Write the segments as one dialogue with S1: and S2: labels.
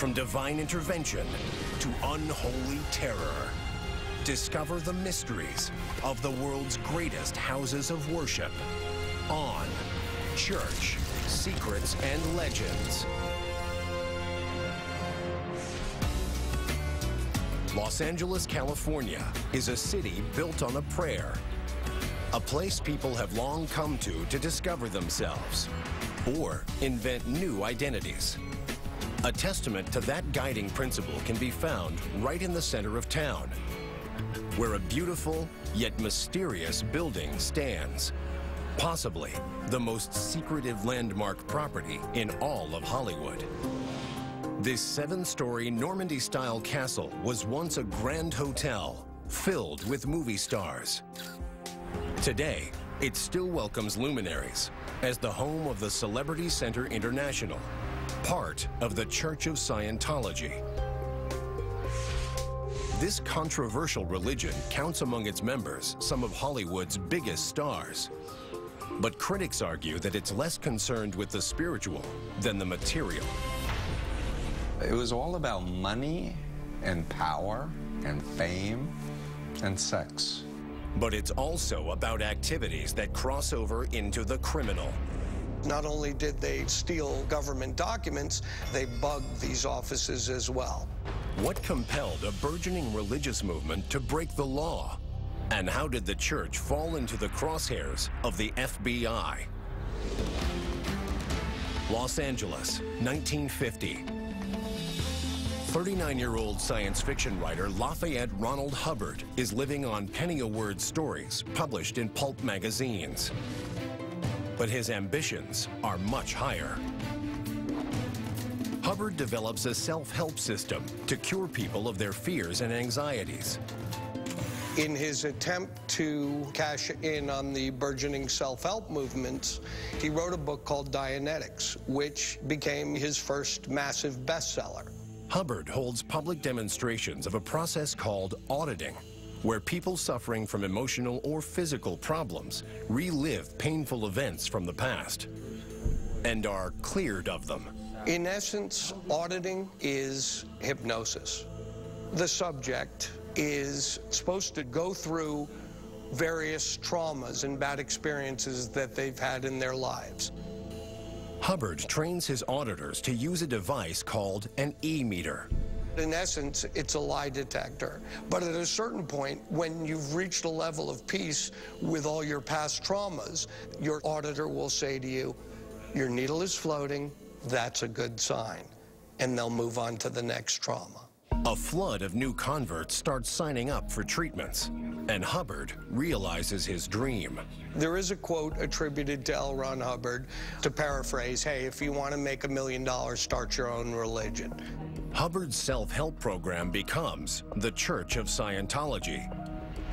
S1: From divine intervention to unholy terror. Discover the mysteries of the world's greatest houses of worship on Church, Secrets, and Legends. Los Angeles, California is a city built on a prayer. A place people have long come to discover themselves or invent new identities. A testament to that guiding principle can be found right in the center of town, where a beautiful yet mysterious building stands, possibly the most secretive landmark property in all of Hollywood. This 7-story Normandy-style castle was once a grand hotel filled with movie stars. Today, it still welcomes luminaries as the home of the Celebrity Center International, part of the Church of Scientology. This controversial religion counts among its members some of Hollywood's biggest stars. But critics argue that it's less concerned with the spiritual than the material.
S2: It was all about money and power and fame and sex.
S1: But it's also about activities that cross over into the criminal.
S3: Not only did they steal government documents, they bugged these offices as well.
S1: What compelled a burgeoning religious movement to break the law? And how did the church fall into the crosshairs of the FBI? Los Angeles, 1950. 39-year-old science fiction writer Lafayette Ronald Hubbard is living on penny-a-word stories published in pulp magazines. But his ambitions are much higher. Hubbard develops a self-help system to cure people of their fears and anxieties.
S3: In his attempt to cash in on the burgeoning self-help movements, he wrote a book called Dianetics, which became his first massive bestseller.
S1: Hubbard holds public demonstrations of a process called auditing, where people suffering from emotional or physical problems relive painful events from the past and are cleared of them.
S3: In essence, auditing is hypnosis. The subject is supposed to go through various traumas and bad experiences that they've had in their lives.
S1: Hubbard trains his auditors to use a device called an E-meter.
S3: In essence, it's a lie detector. But at a certain point, when you've reached a level of peace with all your past traumas, your auditor will say to you, your needle is floating, that's a good sign. And they'll move on to the next trauma.
S1: A flood of new converts starts signing up for treatments, and Hubbard realizes his dream.
S3: There is a quote attributed to L. Ron Hubbard to paraphrase, hey, if you want to make $1 million, start your own religion.
S1: Hubbard's self-help program becomes the Church of Scientology,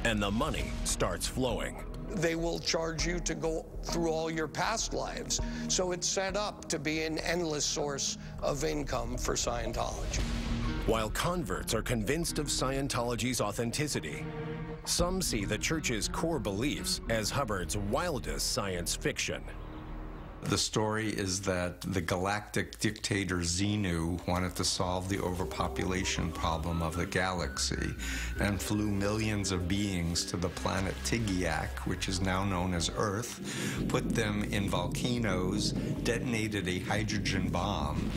S1: and the money starts flowing.
S3: They will charge you to go through all your past lives, so it's set up to be an endless source of income for Scientology.
S1: While converts are convinced of Scientology's authenticity, some see the church's core beliefs as Hubbard's wildest science fiction.
S2: The story is that the galactic dictator Xenu wanted to solve the overpopulation problem of the galaxy and flew millions of beings to the planet Tigiak, which is now known as Earth, put them in volcanoes, detonated a hydrogen bomb,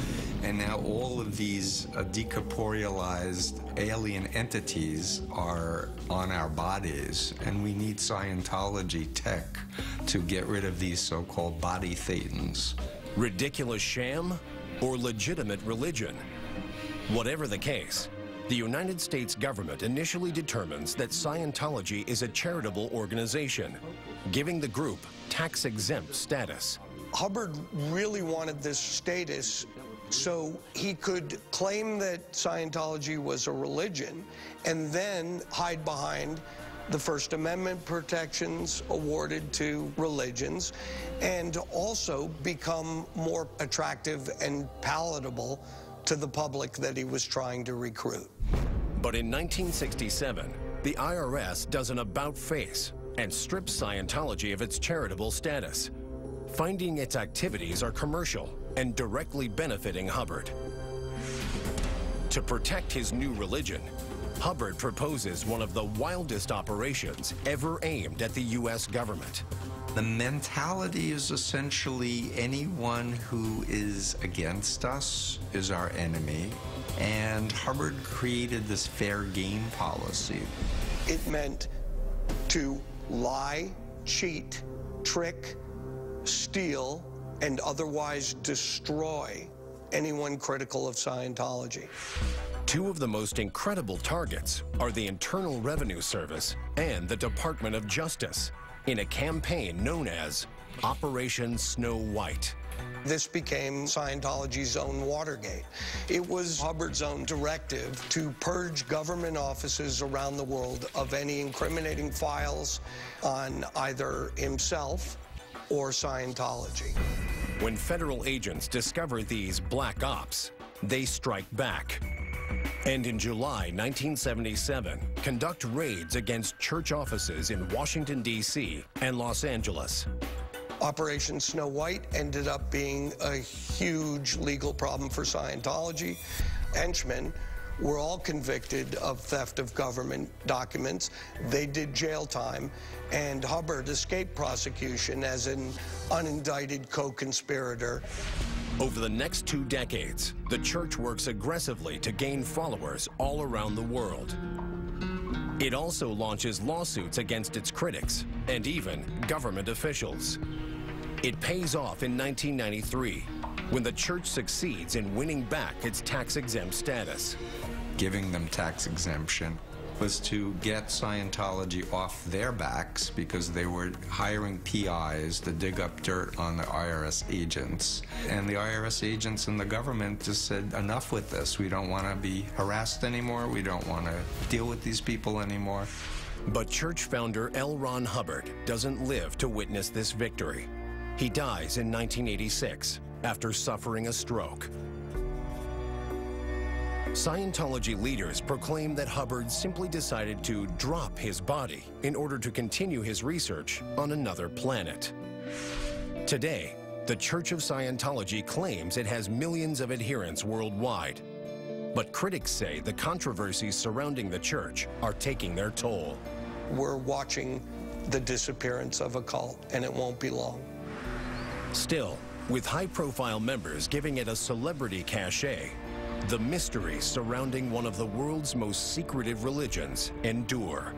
S2: and now all of these decorporealized alien entities are on our bodies, and we need Scientology tech to get rid of these so-called body thetans.
S1: Ridiculous sham or legitimate religion? Whatever the case, the United States government initially determines that Scientology is a charitable organization, giving the group tax-exempt status.
S3: Hubbard really wanted this status so he could claim that Scientology was a religion and then hide behind the First Amendment protections awarded to religions and also become more attractive and palatable to the public that he was trying to recruit.
S1: But in 1967, the IRS does an about-face and strips Scientology of its charitable status, finding its activities are commercial and directly benefiting Hubbard. To protect his new religion, Hubbard proposes one of the wildest operations ever aimed at the U.S. government.
S2: The mentality is essentially anyone who is against us is our enemy. And Hubbard created this fair game policy.
S3: It meant to lie, cheat, trick, steal, and otherwise destroy anyone critical of Scientology.
S1: Two of the most incredible targets are the Internal Revenue Service and the Department of Justice in a campaign known as Operation Snow White.
S3: This became Scientology's own Watergate. It was Hubbard's own directive to purge government offices around the world of any incriminating files on either himself or Scientology.
S1: When federal agents discover these black ops, they strike back. And in July 1977, conduct raids against church offices in Washington, D.C. and Los Angeles.
S3: Operation Snow White ended up being a huge legal problem for Scientology. Henchmen were all convicted of theft of government documents. They did jail time, and Hubbard escaped prosecution as an unindicted co-conspirator.
S1: Over the next 2 decades, the church works aggressively to gain followers all around the world. It also launches lawsuits against its critics and even government officials. It pays off in 1993 when the church succeeds in winning back its tax-exempt status.
S2: Giving them tax exemption was to get Scientology off their backs because they were hiring PIs to dig up dirt on the IRS agents. And the IRS agents and the government just said, enough with this. We don't want to be harassed anymore. We don't want to deal with these people anymore.
S1: But church founder L. Ron Hubbard doesn't live to witness this victory. He dies in 1986 after suffering a stroke. Scientology leaders proclaim that Hubbard simply decided to drop his body in order to continue his research on another planet. Today, the Church of Scientology claims it has millions of adherents worldwide. But critics say the controversies surrounding the church are taking their toll.
S3: We're watching the disappearance of a cult, and it won't be long.
S1: Still, with high-profile members giving it a celebrity cachet, the mysteries surrounding one of the world's most secretive religions endure.